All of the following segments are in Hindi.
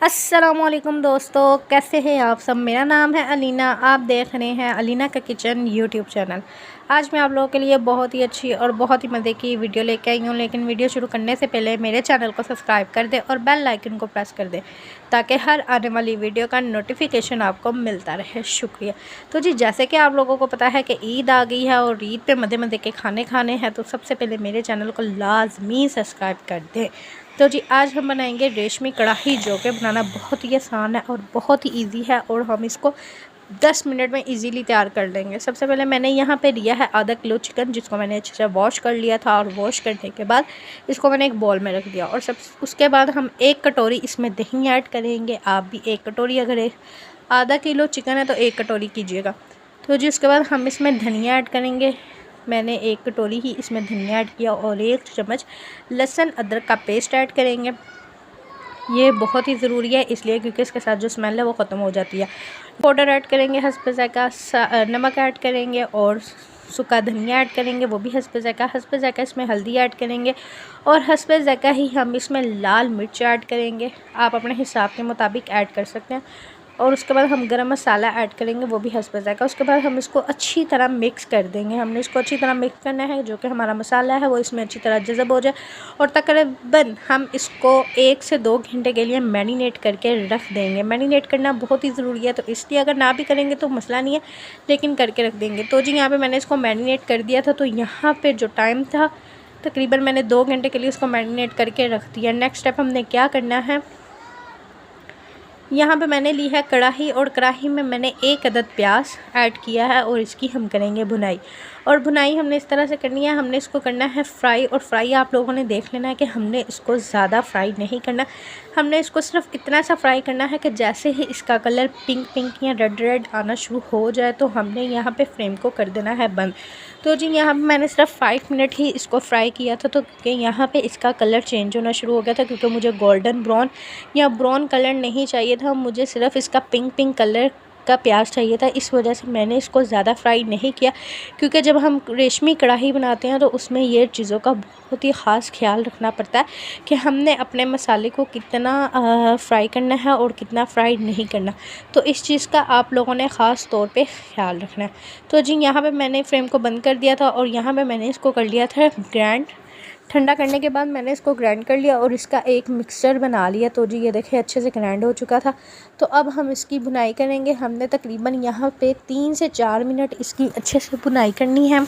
अस्सलामुअलैकुम दोस्तों, कैसे हैं आप सब। मेरा नाम है अलीना, आप देख रहे हैं अलीना का किचन यूट्यूब चैनल। आज मैं आप लोगों के लिए बहुत ही अच्छी और बहुत ही मज़े की वीडियो लेके आई हूँ। लेकिन वीडियो शुरू करने से पहले मेरे चैनल को सब्सक्राइब कर दें और बेल आइकन को प्रेस कर दें ताकि हर आने वाली वीडियो का नोटिफिकेशन आपको मिलता रहे। शुक्रिया। तो जी, जैसे कि आप लोगों को पता है कि ईद आ गई है और ईद पे मज़े मज़े के खाने खाने हैं, तो सबसे पहले मेरे चैनल को लाजमी सब्सक्राइब कर दें। तो जी, आज हम बनाएंगे रेशमी कढ़ाई, जो कि बनाना बहुत ही आसान है और बहुत ही इजी है और हम इसको 10 मिनट में इजीली तैयार कर लेंगे। सबसे पहले मैंने यहाँ पे लिया है आधा किलो चिकन, जिसको मैंने अच्छे से वॉश कर लिया था और वॉश करने के बाद इसको मैंने एक बॉल में रख दिया। और उसके बाद हम 1 कटोरी इसमें दही ऐड करेंगे। आप भी 1 कटोरी, अगर आधा किलो चिकन है तो 1 कटोरी कीजिएगा। तो जी, उसके बाद हम इसमें धनिया ऐड करेंगे। मैंने 1 कटोरी ही इसमें धनिया ऐड किया और 1 चम्मच लहसुन अदरक का पेस्ट ऐड करेंगे। ये बहुत ही ज़रूरी है इसलिए क्योंकि इसके साथ जो स्मेल है वो ख़त्म हो जाती है। पाउडर ऐड करेंगे, हस्ब ज़ायक़ा नमक ऐड करेंगे और सूखा धनिया ऐड करेंगे, वो भी हस्ब ज़ायक़ा इसमें हल्दी ऐड करेंगे और हस्ब ज़ायक़ा ही हम इसमें लाल मिर्च ऐड करेंगे। आप अपने हिसाब के मुताबिक ऐड कर सकते हैं। और उसके बाद हम गरम मसाला ऐड करेंगे, वो भी हस्ब ज़ायक़ा। उसके बाद हम इसको अच्छी तरह मिक्स कर देंगे। हमने इसको अच्छी तरह मिक्स करना है, जो कि हमारा मसाला है वो इसमें अच्छी तरह जज़ब हो जाए। और तकरीबन हम इसको 1 से 2 घंटे के लिए मैरिनेट करके रख देंगे। मैरिनेट करना बहुत ही ज़रूरी है, तो इसलिए अगर ना भी करेंगे तो मसला नहीं है, लेकिन करके रख देंगे। तो जी, यहाँ पर मैंने इसको मैरिनेट कर दिया था। तो यहाँ पर जो टाइम था, तकरीबन मैंने 2 घंटे के लिए इसको मैरिनेट करके रख दिया। नेक्स्ट स्टेप हमने क्या करना है, यहाँ पे मैंने ली है कढ़ाई और कढ़ाई में मैंने 1 अदद प्याज ऐड किया है और इसकी हम करेंगे भुनाई। और भुनाई हमने इस तरह से करनी है, हमने इसको करना है फ्राई। और फ्राई आप लोगों ने देख लेना है कि हमने इसको ज़्यादा फ्राई नहीं करना, हमने इसको सिर्फ इतना सा फ्राई करना है कि जैसे ही इसका कलर पिंक पिंक या रेड रेड आना शुरू हो जाए तो हमने यहाँ पे फ्लेम को कर देना है बंद। तो जी, यहाँ पे मैंने सिर्फ 5 मिनट ही इसको फ्राई किया था, तो क्योंकि यहाँ पे इसका कलर चेंज होना शुरू हो गया था, क्योंकि मुझे गोल्डन ब्राउन या ब्राउन कलर नहीं चाहिए था, मुझे सिर्फ इसका पिंक पिंक कलर का प्याज चाहिए था। इस वजह से मैंने इसको ज़्यादा फ्राई नहीं किया, क्योंकि जब हम रेशमी कढ़ाई बनाते हैं तो उसमें ये चीज़ों का बहुत ही ख़ास ख्याल रखना पड़ता है कि हमने अपने मसाले को कितना फ्राई करना है और कितना फ्राई नहीं करना। तो इस चीज़ का आप लोगों ने ख़ास तौर पे ख्याल रखना है। तो जी, यहाँ पे मैंने फ्लेम को बंद कर दिया था और यहाँ पे मैंने इसको कर लिया था ग्राइंड। ठंडा करने के बाद मैंने इसको ग्राइंड कर लिया और इसका एक मिक्सचर बना लिया। तो जी, ये देखिए अच्छे से ग्राइंड हो चुका था। तो अब हम इसकी भुनाई करेंगे। हमने तकरीबन यहाँ पे 3 से 4 मिनट इसकी अच्छे से भुनाई करनी है।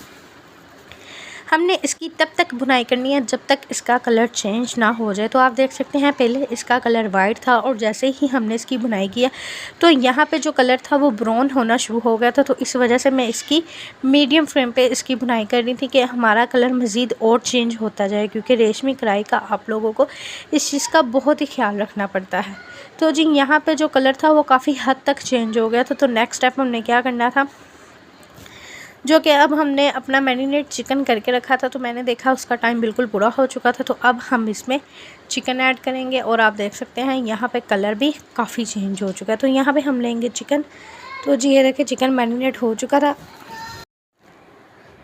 हमने इसकी तब तक भुनाई करनी है जब तक इसका कलर चेंज ना हो जाए। तो आप देख सकते हैं पहले इसका कलर वाइट था और जैसे ही हमने इसकी भुनाई किया तो यहाँ पे जो कलर था वो ब्राउन होना शुरू हो गया था। तो इस वजह से मैं इसकी मीडियम फ्लेम पे इसकी भुनाई कर रही थी कि हमारा कलर मज़ीद और चेंज होता जाए, क्योंकि रेशमी कढ़ाई का आप लोगों को इस चीज़ का बहुत ही ख्याल रखना पड़ता है। तो जी, यहाँ पर जो कलर था वो काफ़ी हद तक चेंज हो गया था। तो नेक्स्ट स्टेप हमने क्या करना था, जो कि अब हमने अपना मैरिनेट चिकन करके रखा था, तो मैंने देखा उसका टाइम बिल्कुल पूरा हो चुका था। तो अब हम इसमें चिकन ऐड करेंगे और आप देख सकते हैं यहाँ पे कलर भी काफ़ी चेंज हो चुका है। तो यहाँ पे हम लेंगे चिकन। तो जी, ये देखिए चिकन मैरिनेट हो चुका था।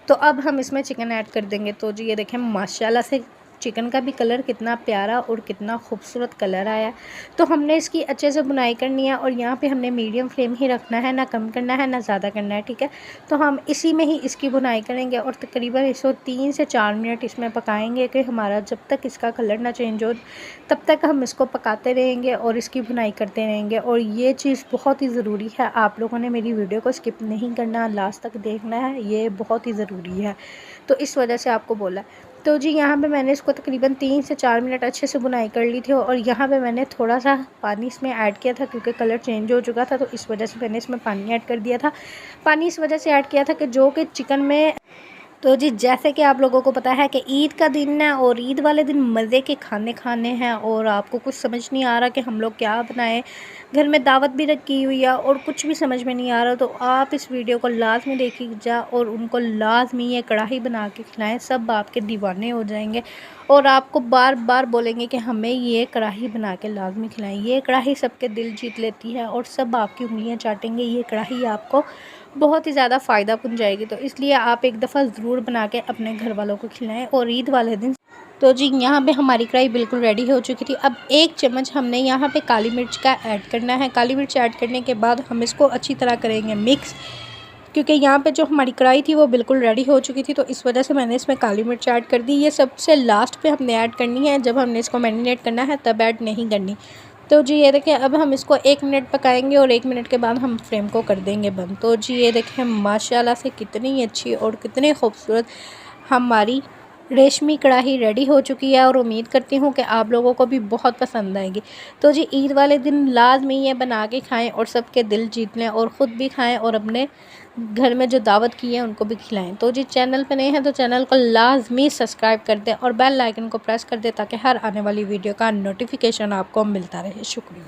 तो अब हम इसमें चिकन ऐड कर देंगे। तो जी, ये देखें माशाल्लाह से चिकन का भी कलर कितना प्यारा और कितना खूबसूरत कलर आया। तो हमने इसकी अच्छे से बुनाई करनी है और यहाँ पे हमने मीडियम फ्लेम ही रखना है, ना कम करना है ना ज़्यादा करना है, ठीक है। तो हम इसी में ही इसकी बुनाई करेंगे और तकरीबन इसको 3 से 4 मिनट इसमें पकाएंगे कि हमारा जब तक इसका कलर ना चेंज हो तब तक हम इसको पकाते रहेंगे और इसकी बुनाई करते रहेंगे। और ये चीज़ बहुत ही ज़रूरी है, आप लोगों ने मेरी वीडियो को स्किप नहीं करना, लास्ट तक देखना है, ये बहुत ही ज़रूरी है। तो इस वजह से आपको बोला। तो जी, यहाँ पे मैंने इसको तकरीबन 3 से 4 मिनट अच्छे से बुनाई कर ली थी और यहाँ पे मैंने थोड़ा सा पानी इसमें ऐड किया था, क्योंकि कलर चेंज हो चुका था। तो इस वजह से मैंने इसमें पानी ऐड कर दिया था। पानी इस वजह से ऐड किया था कि जो कि चिकन में, तो जी, जैसे कि आप लोगों को पता है कि ईद का दिन है और ईद वाले दिन मज़े के खाने खाने हैं और आपको कुछ समझ नहीं आ रहा कि हम लोग क्या बनाएं, घर में दावत भी रखी हुई है और कुछ भी समझ में नहीं आ रहा, तो आप इस वीडियो को लाजमी देखिएगा और उनको लाजमी ये कढ़ाई बना के खिलाएं। सब आपके दीवाने हो जाएंगे और आपको बार बार बोलेंगे कि हमें ये कढ़ाई बना के लाजमी खिलाएं। ये कढ़ाई सबके दिल जीत लेती है और सब आपकी उंगलियां चाटेंगे। ये कढ़ाई आपको बहुत ही ज़्यादा फ़ायदा पहुंचाएगी। तो इसलिए आप एक दफ़ा ज़रूर बना के अपने घर वालों को खिलाएं और ईद वाले दिन तो जी यहाँ पे हमारी कढ़ाई बिल्कुल रेडी हो चुकी थी। अब 1 चम्मच हमने यहाँ पे काली मिर्च का ऐड करना है। काली मिर्च ऐड करने के बाद हम इसको अच्छी तरह करेंगे मिक्स, क्योंकि यहाँ पे जो हमारी कढ़ाई थी वो बिल्कुल रेडी हो चुकी थी, तो इस वजह से मैंने इसमें काली मिर्च ऐड कर दी। ये सबसे लास्ट पे हमने ऐड करनी है, जब हमने इसको मैरिनेट करना है तब ऐड नहीं करनी। तो जी ये देखें, अब हम इसको 1 मिनट पकाएंगे और 1 मिनट के बाद हम फ्लेम को कर देंगे बंद। तो जी ये देखें माशाल्लाह से कितनी अच्छी और कितनी खूबसूरत हमारी रेशमी कढ़ाई रेडी हो चुकी है, और उम्मीद करती हूँ कि आप लोगों को भी बहुत पसंद आएगी। तो जी ईद वाले दिन लाजमी ये बना के खाएं और सबके दिल जीत लें, और ख़ुद भी खाएं और अपने घर में जो दावत की है उनको भी खिलाएं। तो जी चैनल पे नए हैं तो चैनल को लाजमी सब्सक्राइब कर दें और बेल आइकन को प्रेस कर दें, ताकि हर आने वाली वीडियो का नोटिफिकेशन आपको मिलता रहे। शुक्रिया।